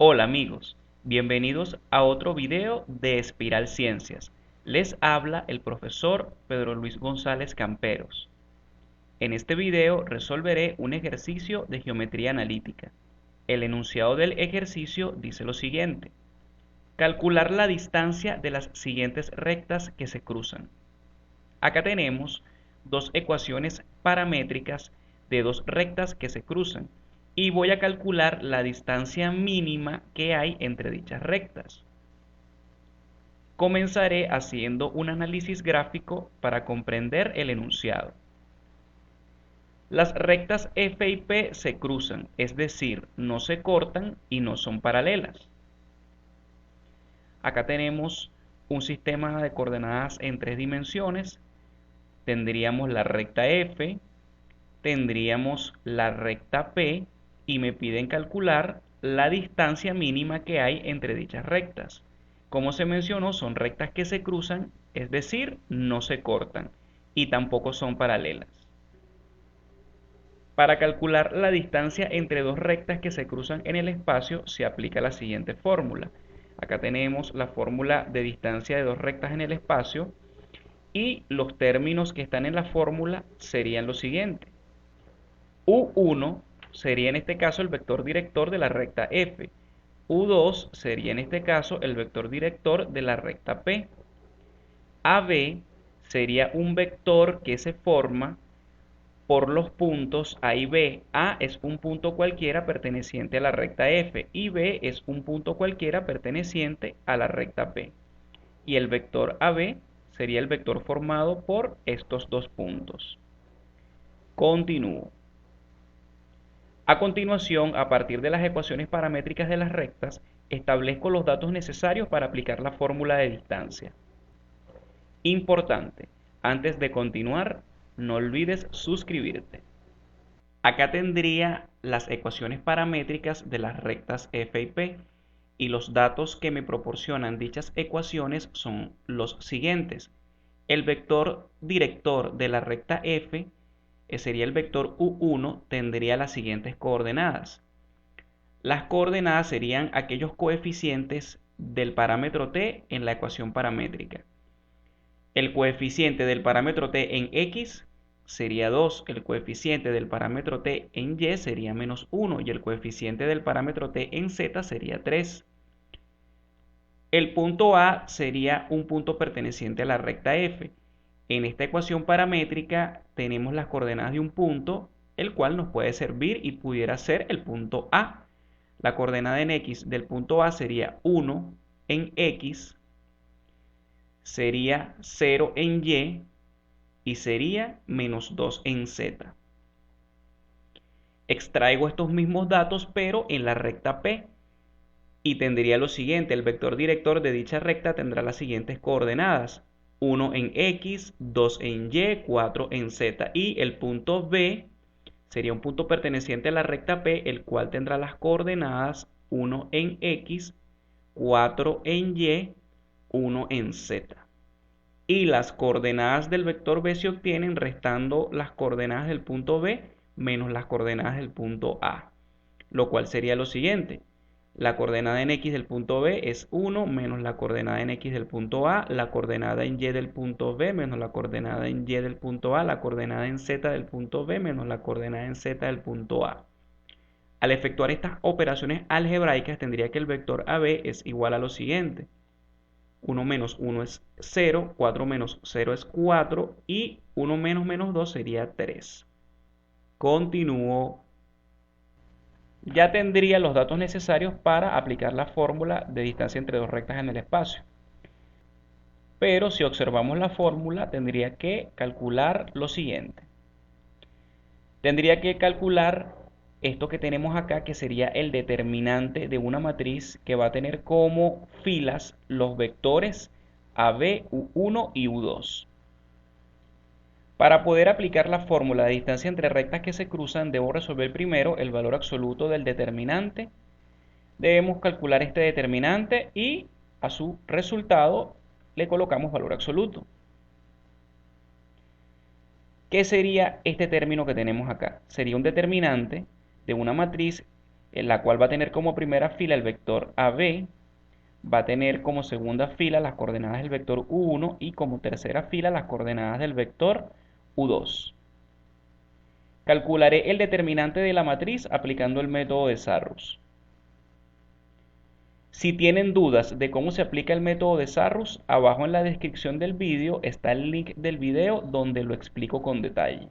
Hola amigos, bienvenidos a otro video de Espiral Ciencias. Les habla el profesor Pedro Luis González Camperos. En este video resolveré un ejercicio de geometría analítica. El enunciado del ejercicio dice lo siguiente: calcular la distancia de las siguientes rectas que se cruzan. Acá tenemos dos ecuaciones paramétricas de dos rectas que se cruzan y voy a calcular la distancia mínima que hay entre dichas rectas. Comenzaré haciendo un análisis gráfico para comprender el enunciado. Las rectas F y P se cruzan, es decir, no se cortan y no son paralelas. Acá tenemos un sistema de coordenadas en tres dimensiones. Tendríamos la recta F, tendríamos la recta P y me piden calcular la distancia mínima que hay entre dichas rectas. Como se mencionó, son rectas que se cruzan, es decir, no se cortan y tampoco son paralelas. Para calcular la distancia entre dos rectas que se cruzan en el espacio se aplica la siguiente fórmula. Acá tenemos la fórmula de distancia de dos rectas en el espacio y los términos que están en la fórmula serían los siguientes. U1 sería en este caso el vector director de la recta F. U2 sería en este caso el vector director de la recta P. AB sería un vector que se forma por los puntos A y B. A es un punto cualquiera perteneciente a la recta F y B es un punto cualquiera perteneciente a la recta P. Y el vector AB sería el vector formado por estos dos puntos. Continúo. A continuación, a partir de las ecuaciones paramétricas de las rectas, establezco los datos necesarios para aplicar la fórmula de distancia. Importante, antes de continuar, no olvides suscribirte. Acá tendría las ecuaciones paramétricas de las rectas F y P, y los datos que me proporcionan dichas ecuaciones son los siguientes. El vector director de la recta F sería el vector U1, tendría las siguientes coordenadas. Las coordenadas serían aquellos coeficientes del parámetro t en la ecuación paramétrica. El coeficiente del parámetro t en x sería 2, el coeficiente del parámetro t en y sería menos 1 y el coeficiente del parámetro t en z sería 3. El punto A sería un punto perteneciente a la recta F. En esta ecuación paramétrica tenemos las coordenadas de un punto, el cual nos puede servir y pudiera ser el punto A. La coordenada en X del punto A sería 1 en X, sería 0 en y sería menos 2 en Z. Extraigo estos mismos datos pero en la recta P y tendría lo siguiente: el vector director de dicha recta tendrá las siguientes coordenadas: 1 en X, 2 en Y, 4 en Z. Y el punto B sería un punto perteneciente a la recta P, el cual tendrá las coordenadas 1 en X, 4 en Y, 1 en Z. Y las coordenadas del vector B se obtienen restando las coordenadas del punto B menos las coordenadas del punto A, lo cual sería lo siguiente: la coordenada en X del punto B es 1 menos la coordenada en X del punto A, la coordenada en Y del punto B menos la coordenada en Y del punto A, la coordenada en Z del punto B menos la coordenada en Z del punto A. Al efectuar estas operaciones algebraicas tendría que el vector AB es igual a lo siguiente: 1 menos 1 es 0, 4 menos 0 es 4 y 1 menos menos 2 sería 3. Continúo. Ya tendría los datos necesarios para aplicar la fórmula de distancia entre dos rectas en el espacio. Pero si observamos la fórmula, tendría que calcular lo siguiente. Tendría que calcular esto que tenemos acá, que sería el determinante de una matriz que va a tener como filas los vectores AB, U1 y U2. Para poder aplicar la fórmula de distancia entre rectas que se cruzan, debo resolver primero el valor absoluto del determinante. Debemos calcular este determinante y a su resultado le colocamos valor absoluto. ¿Qué sería este término que tenemos acá? Sería un determinante de una matriz en la cual va a tener como primera fila el vector AB, va a tener como segunda fila las coordenadas del vector U1 y como tercera fila las coordenadas del vector U2. Calcularé el determinante de la matriz aplicando el método de Sarrus. Si tienen dudas de cómo se aplica el método de Sarrus, abajo en la descripción del vídeo está el link del video donde lo explico con detalle.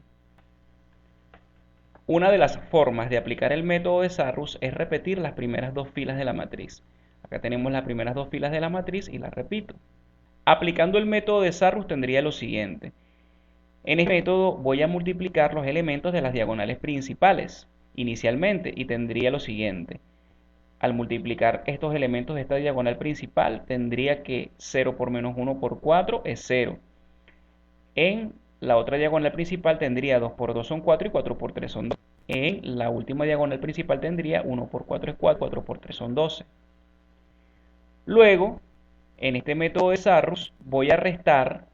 Una de las formas de aplicar el método de Sarrus es repetir las primeras dos filas de la matriz. Acá tenemos las primeras dos filas de la matriz y las repito. Aplicando el método de Sarrus tendría lo siguiente. En este método voy a multiplicar los elementos de las diagonales principales inicialmente y tendría lo siguiente. Al multiplicar estos elementos de esta diagonal principal tendría que 0 por menos 1 por 4 es 0. En la otra diagonal principal tendría 2 por 2 son 4 y 4 por 3 son 2. En la última diagonal principal tendría 1 por 4 es 4, 4 por 3 son 12. Luego, en este método de Sarrus voy a restar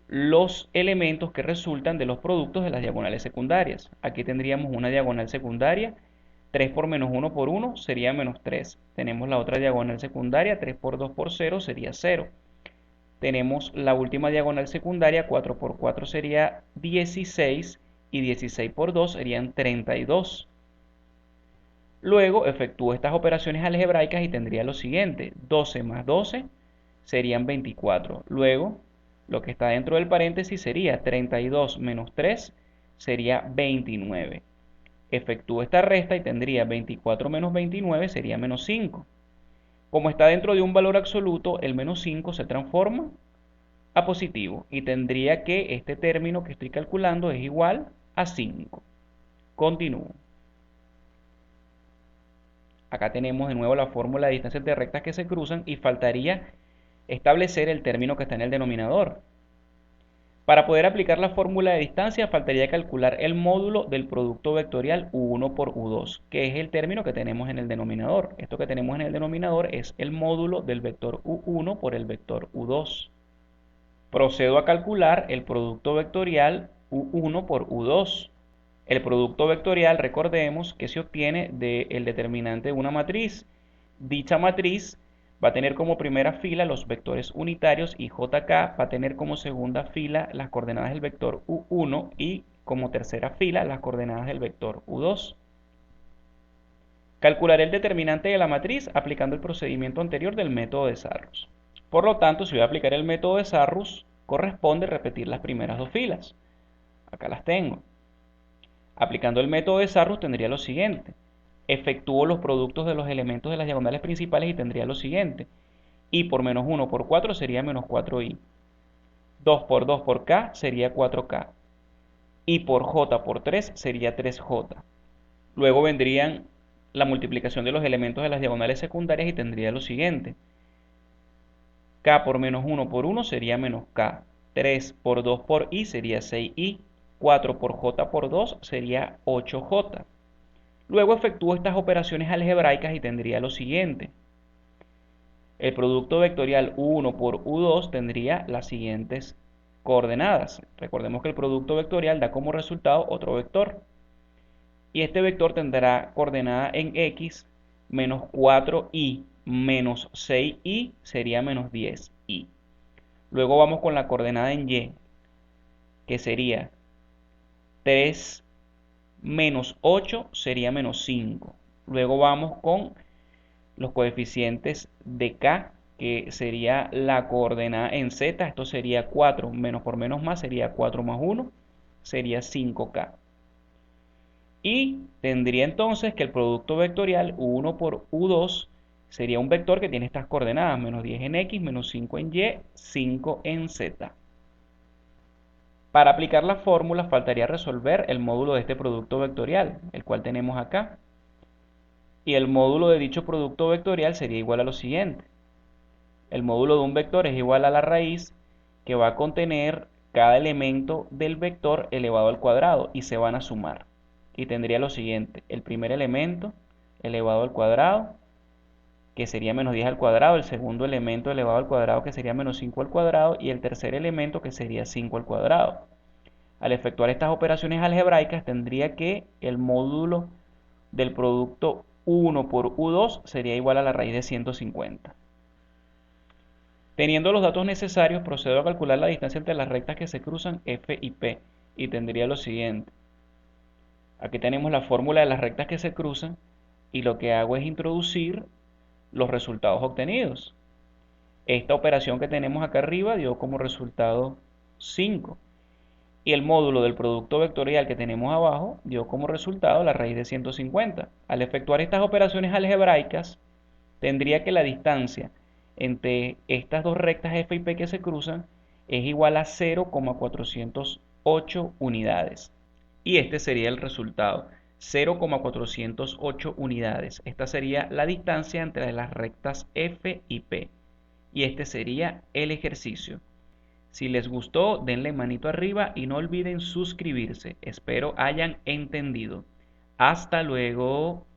los elementos que resultan de los productos de las diagonales secundarias. Aquí tendríamos una diagonal secundaria, 3 por menos 1 por 1 sería menos 3. Tenemos la otra diagonal secundaria, 3 por 2 por 0 sería 0. Tenemos la última diagonal secundaria, 4 por 4 sería 16 y 16 por 2 serían 32. Luego efectúo estas operaciones algebraicas y tendría lo siguiente, 12 más 12 serían 24. Luego, lo que está dentro del paréntesis sería 32 menos 3 sería 29. Efectúo esta resta y tendría 24 menos 29 sería menos 5. Como está dentro de un valor absoluto, el menos 5 se transforma a positivo y tendría que este término que estoy calculando es igual a 5. Continúo. Acá tenemos de nuevo la fórmula de distancias de rectas que se cruzan y faltaría establecer el término que está en el denominador. Para poder aplicar la fórmula de distancia faltaría calcular el módulo del producto vectorial U1 por U2, que es el término que tenemos en el denominador. Esto que tenemos en el denominador es el módulo del vector U1 por el vector U2. Procedo a calcular el producto vectorial U1 por U2. El producto vectorial, recordemos, que se obtiene del determinante de una matriz. Dicha matriz va a tener como primera fila los vectores unitarios y JK va a tener como segunda fila las coordenadas del vector U1 y como tercera fila las coordenadas del vector U2. Calcularé el determinante de la matriz aplicando el procedimiento anterior del método de Sarrus. Por lo tanto, si voy a aplicar el método de Sarrus, corresponde repetir las primeras dos filas. Acá las tengo. Aplicando el método de Sarrus tendría lo siguiente. Efectúo los productos de los elementos de las diagonales principales y tendría lo siguiente. I por menos 1 por 4 sería menos 4i. 2 por 2 por k sería 4k. I por j por 3 sería 3j. Luego vendrían la multiplicación de los elementos de las diagonales secundarias y tendría lo siguiente. K por menos 1 por 1 sería menos k. 3 por 2 por i sería 6i. 4 por j por 2 sería 8j. Luego efectúo estas operaciones algebraicas y tendría lo siguiente. El producto vectorial U1 por U2 tendría las siguientes coordenadas. Recordemos que el producto vectorial da como resultado otro vector. Y este vector tendrá coordenada en X menos 4i menos 6i sería menos 10i. Luego vamos con la coordenada en Y, que sería 3 menos 8 sería menos 5. Luego vamos con los coeficientes de k, que sería la coordenada en z. Esto sería 4 menos por menos más, sería 4 más 1, sería 5k. Y tendría entonces que el producto vectorial U1 por U2 sería un vector que tiene estas coordenadas, menos 10 en x, menos 5 en y, 5 en z. Para aplicar la fórmula faltaría resolver el módulo de este producto vectorial, el cual tenemos acá. Y el módulo de dicho producto vectorial sería igual a lo siguiente. El módulo de un vector es igual a la raíz que va a contener cada elemento del vector elevado al cuadrado y se van a sumar. Y tendría lo siguiente, el primer elemento elevado al cuadrado, que sería menos 10 al cuadrado, el segundo elemento elevado al cuadrado, que sería menos 5 al cuadrado, y el tercer elemento, que sería 5 al cuadrado. Al efectuar estas operaciones algebraicas, tendría que el módulo del producto 1 por U2 sería igual a la raíz de 150. Teniendo los datos necesarios, procedo a calcular la distancia entre las rectas que se cruzan F y P y tendría lo siguiente. Aquí tenemos la fórmula de las rectas que se cruzan y lo que hago es introducir los resultados obtenidos. Esta operación que tenemos acá arriba dio como resultado 5 y el módulo del producto vectorial que tenemos abajo dio como resultado la raíz de 150. Al efectuar estas operaciones algebraicas, tendría que la distancia entre estas dos rectas F y P que se cruzan es igual a 0,408 unidades. Y este sería el resultado, 0,408 unidades. Esta sería la distancia entre las rectas F y P. Y este sería el ejercicio. Si les gustó, denle manito arriba y no olviden suscribirse. Espero hayan entendido. Hasta luego.